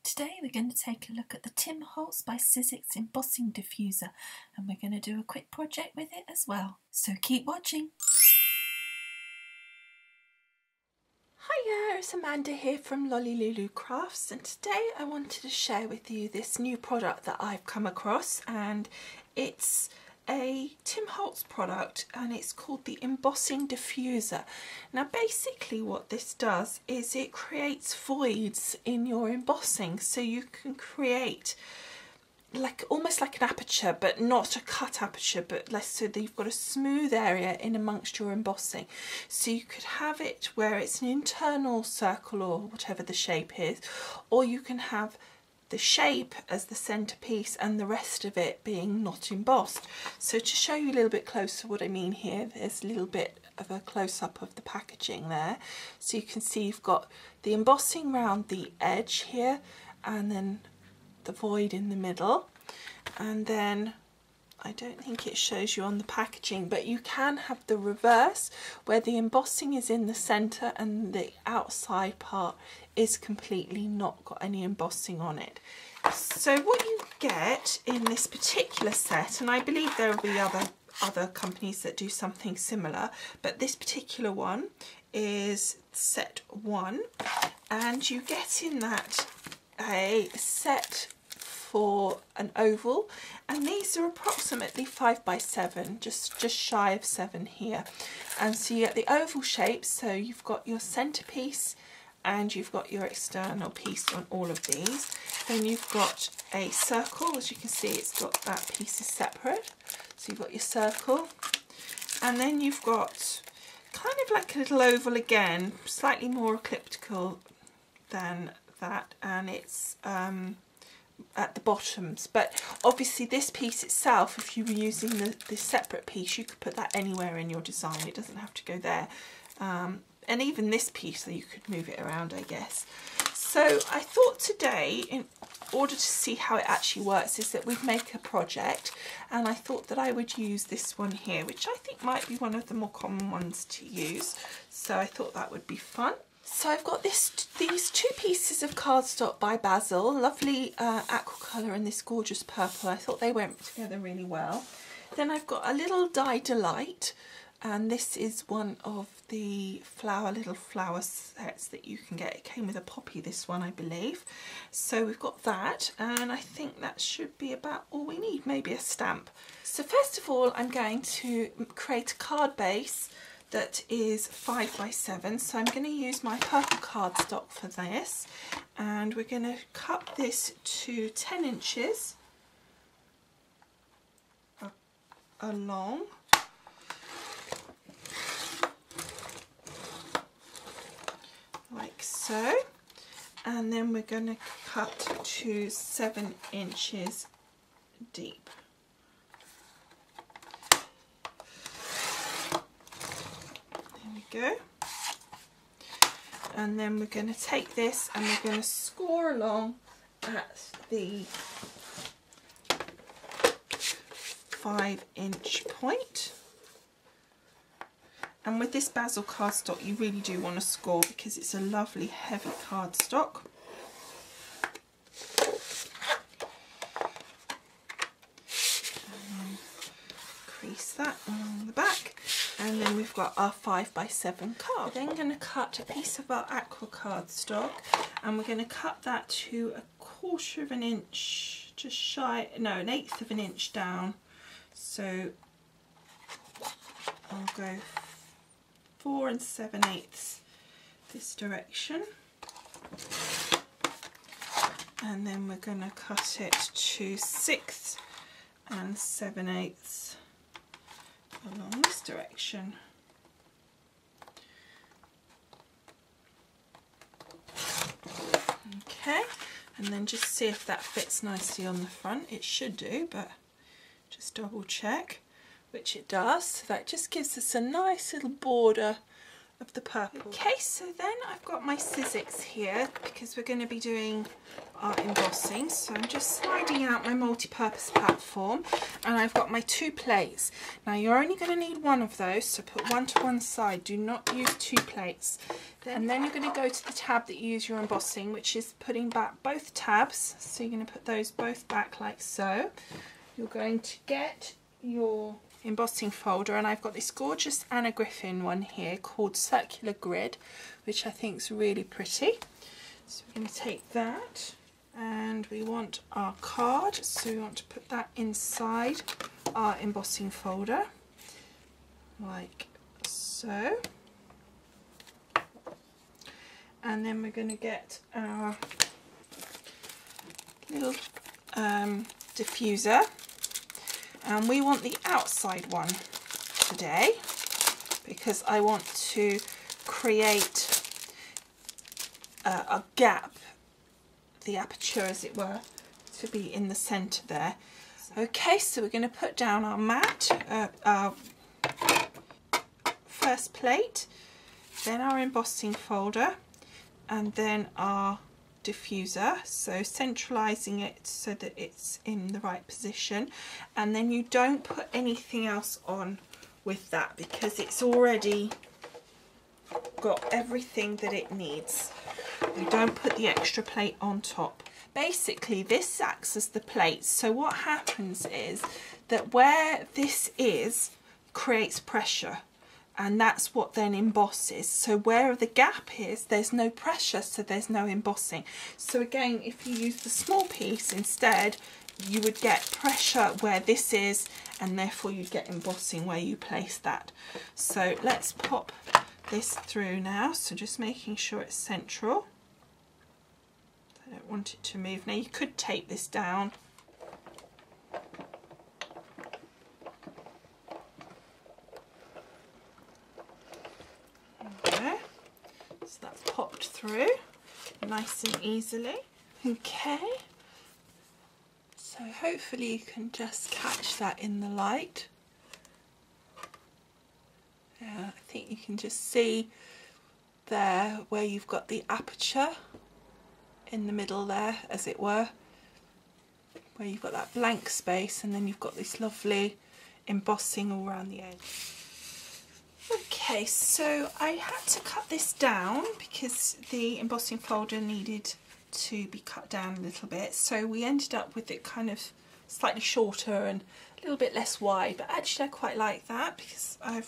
Today we're going to take a look at the Holtz by Sizzix Embossing Diffuser, and we're going to do a quick project with it as well. So keep watching. Hiya, it's Amanda here from Lolli Lulu Crafts, and today I wanted to share with you this new product that I've come across, and it's a Holtz product and it's called the Embossing Diffuser. Now basically what this does is it creates voids in your embossing, so you can create almost like an aperture, but not a cut aperture, but less so that you've got a smooth area in amongst your embossing. So you could have it where it's an internal circle or whatever the shape is, or you can have the shape as the centerpiece and the rest of it being not embossed. So to show you a little bit closer what I mean here, there's a little bit of a close-up of the packaging there. So you can see you've got the embossing around the edge here, and then the void in the middle, and then I don't think it shows you on the packaging, but you can have the reverse where the embossing is in the center and the outside part is completely not got any embossing on it. So what you get in this particular set, and I believe there will be other companies that do something similar, but this particular one is set 1, and you get in that a set for an oval, and these are approximately 5 by 7, just shy of 7 here. And so you get the oval shape, so you've got your centerpiece and you've got your external piece on all of these. Then you've got a circle, as you can see it's got that piece is separate, so you've got your circle, and then you've got kind of like a little oval again, slightly more elliptical than that, and it's at the bottoms. But obviously this piece itself, if you were using the separate piece, you could put that anywhere in your design, it doesn't have to go there. And even this piece, so you could move it around, I guess. So I thought today, in order to see how it actually works, is that we'd make a project, and I thought that I would use this one here, which I think might be one of the more common ones to use. So I thought that would be fun. So I've got these 2 pieces of cardstock by Basil, lovely aqua colour and this gorgeous purple. I thought they went together really well. Then I've got a little Die Delight, and this is one of the little flower sets that you can get. It came with a poppy, this one, I believe. So we've got that, and I think that should be about all we need, maybe a stamp. So first of all, I'm going to create a card base that is 5 by 7, so I'm going to use my purple cardstock for this, and we're going to cut this to 10 inches along, like so, and then we're going to cut to 7 inches deep. Go. And then we're going to take this and we're going to score along at the 5-inch point. And with this Basil cardstock, you really do want to score because it's a lovely heavy cardstock. And crease that along the back. And then we've got our 5 by 7 card. We're then going to cut a piece of our aqua cardstock, and we're going to cut that to 1/4 of an inch, just shy, no, 1/8 of an inch down. So I'll go 4 7/8 this direction, and then we're going to cut it to 6 7/8 along this direction. Okay, and then just see if that fits nicely on the front. It should do, but just double check, which it does. So that just gives us a nice little border of the purple. Okay, so then I've got my scissors here because we're going to be doing our embossing. So I'm just sliding out my multi-purpose platform, and I've got my 2 plates. Now you're only going to need 1 of those, so put 1 to one side. Do not use 2 plates. And then you're going to go to the tab that you use your embossing, which is putting back both tabs. So you're going to put those both back like so. You're going to get your embossing folder, and I've got this gorgeous Anna Griffin one here called Circular Grid, which I think is really pretty. So we're going to take that, and we want our card, so we want to put that inside our embossing folder like so. And then we're going to get our little diffuser, and we want the outside one today because I want to create a gap, the aperture as it were, to be in the centre there. Okay, so we're going to put down our mat, our first plate, then our embossing folder, and then our diffuser, so centralizing it so that it's in the right position. And then you don't put anything else on with that because it's already got everything that it needs. You don't put the extra plate on top. Basically this acts as the plate, so what happens is that where this is creates pressure, and that's what then embosses. So where the gap is, there's no pressure, so there's no embossing. So again, if you use the small piece instead, you would get pressure where this is, and therefore you'd get embossing where you place that. So let's pop this through now, so just making sure it's central. I don't want it to move. Now you could tape this down. So that's popped through nice and easily. Okay, so hopefully you can just catch that in the light. Yeah, I think you can just see there where you've got the aperture in the middle there, as it were, where you've got that blank space, and then you've got this lovely embossing all around the edge. Okay, so I had to cut this down because the embossing folder needed to be cut down a little bit, so we ended up with it kind of slightly shorter and a little bit less wide, but actually I quite like that because I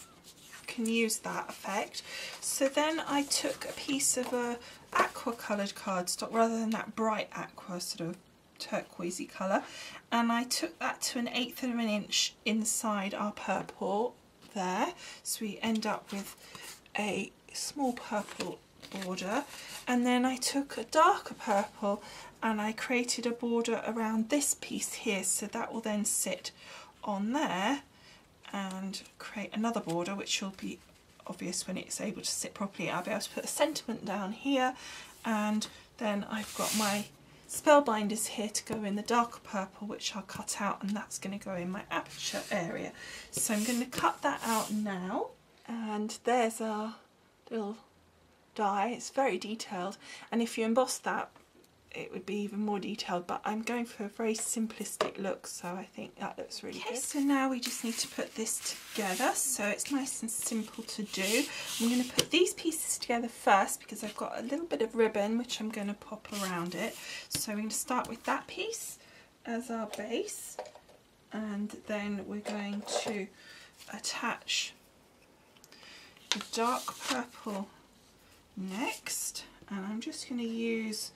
can use that effect. So then I took a piece of a aqua coloured cardstock rather than that bright aqua sort of turquoisey colour, and I took that to 1/8 of an inch inside our purple there, so we end up with a small purple border. And then I took a darker purple and I created a border around this piece here, so that will then sit on there and create another border, which will be obvious when it's able to sit properly. I'll be able to put a sentiment down here, and then I've got my spellbinders here to go in the darker purple, which I'll cut out, and that's going to go in my aperture area. So I'm going to cut that out now, and there's our little die. It's very detailed, and if you emboss that it would be even more detailed, but I'm going for a very simplistic look, so I think that looks really good. So now we just need to put this together, so it's nice and simple to do. I'm going to put these pieces together first because I've got a little bit of ribbon which I'm going to pop around it. So we're going to start with that piece as our base, and then we're going to attach the dark purple next, and I'm just going to use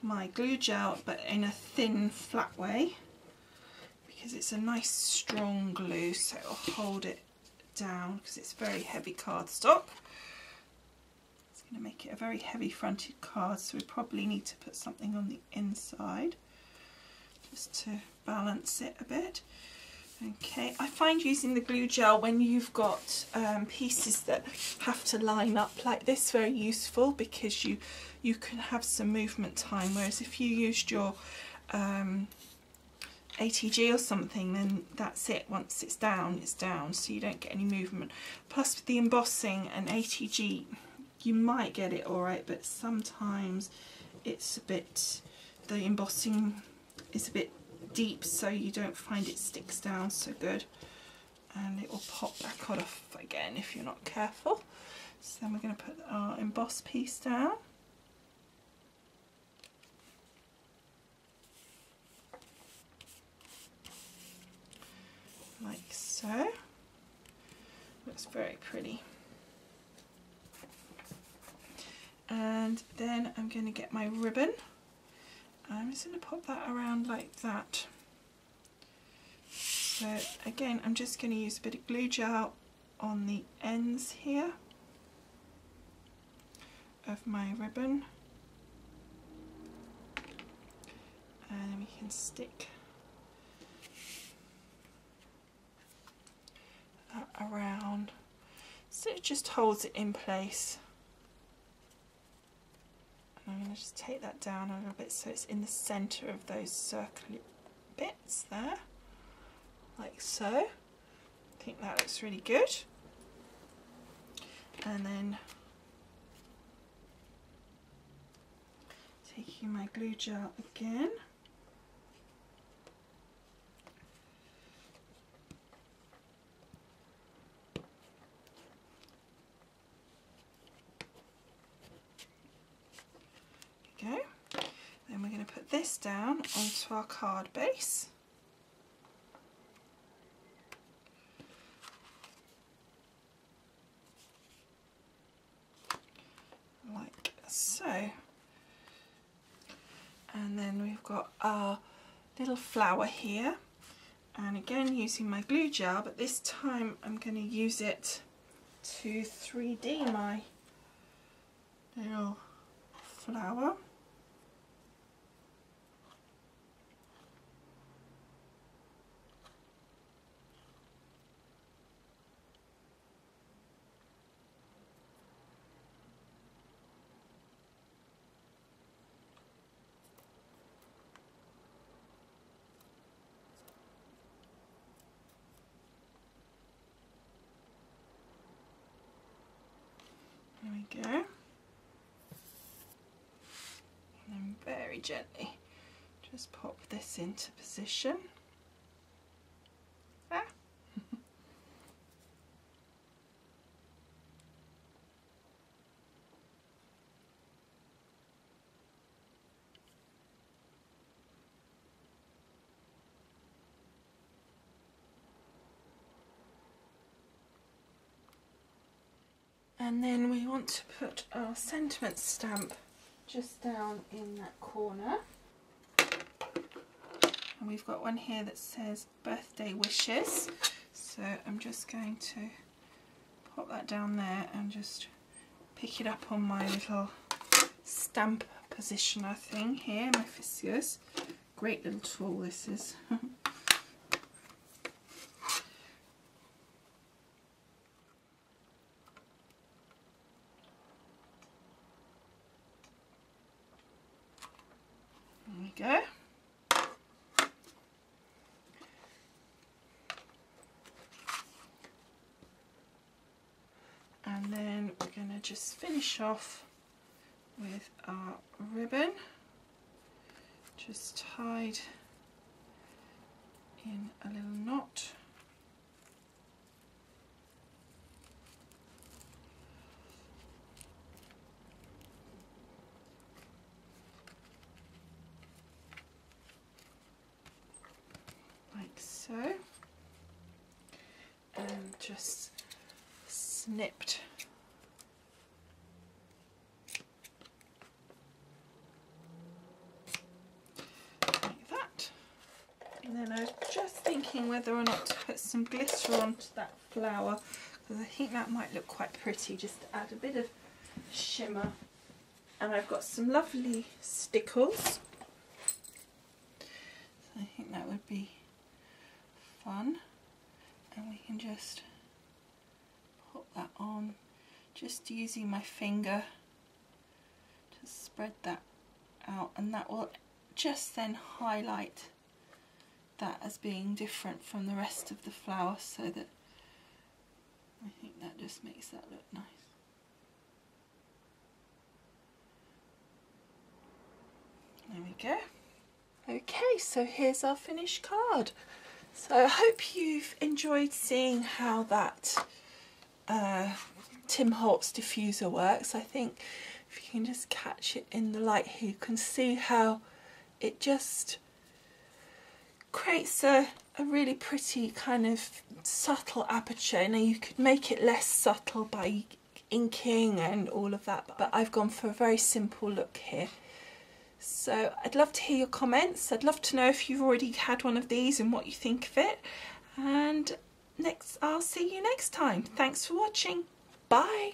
my glue gel, but in a thin flat way because it's a nice strong glue, so it'll hold it down because it's very heavy cardstock. It's going to make it a very heavy fronted card, so we probably need to put something on the inside just to balance it a bit. Okay, I find using the glue gel when you've got pieces that have to line up like this very useful, because you can have some movement time, whereas if you used your ATG or something, then that's it. Once it's down, so you don't get any movement. Plus with the embossing and ATG, you might get it alright, but sometimes it's a bit, the embossing is a bit deep, so you don't find it sticks down so good, and it will pop back off again if you're not careful. So then we're going to put our emboss piece down. Like so. Looks very pretty. And then I'm going to get my ribbon. I'm just going to pop that around like that. So again, I'm just going to use a bit of glue gel on the ends here of my ribbon, and we can stick that around so it just holds it in place. And I'm going to just take that down a little bit so it's in the centre of those circular bits there, like so. I think that looks really good. And then taking my glue gel again, go. Then we're going to put this down onto our card base. Like so. And then we've got our little flower here, and again using my glue gel, but this time I'm going to use it to 3D my little flower. There we go. And then very gently just pop this into position. Ah. And then we want to put our sentiment stamp just down in that corner. And we've got one here that says birthday wishes. So I'm just going to pop that down there and just pick it up on my little stamp positioner thing here, my fissures. Great little tool this is. Go. And then we're going to just finish off with our ribbon, just tied in a little knot. So, and just snipped like that. And then I was just thinking whether or not to put some glitter onto that flower, because I think that might look quite pretty, just to add a bit of shimmer. And I've got some lovely stickles, so I think that would be fun. And we can just pop that on, just using my finger to spread that out, and that will just then highlight that as being different from the rest of the flower, so that I think that just makes that look nice. There we go. Okay, so here's our finished card. So I hope you've enjoyed seeing how that Tim Holtz diffuser works. I think if you can just catch it in the light here, you can see how it just creates a really pretty kind of subtle aperture. Now you could make it less subtle by inking and all of that, but I've gone for a very simple look here. So I'd love to hear your comments. I'd love to know if you've already had one of these and what you think of it. And I'll see you next time. Thanks for watching. Bye.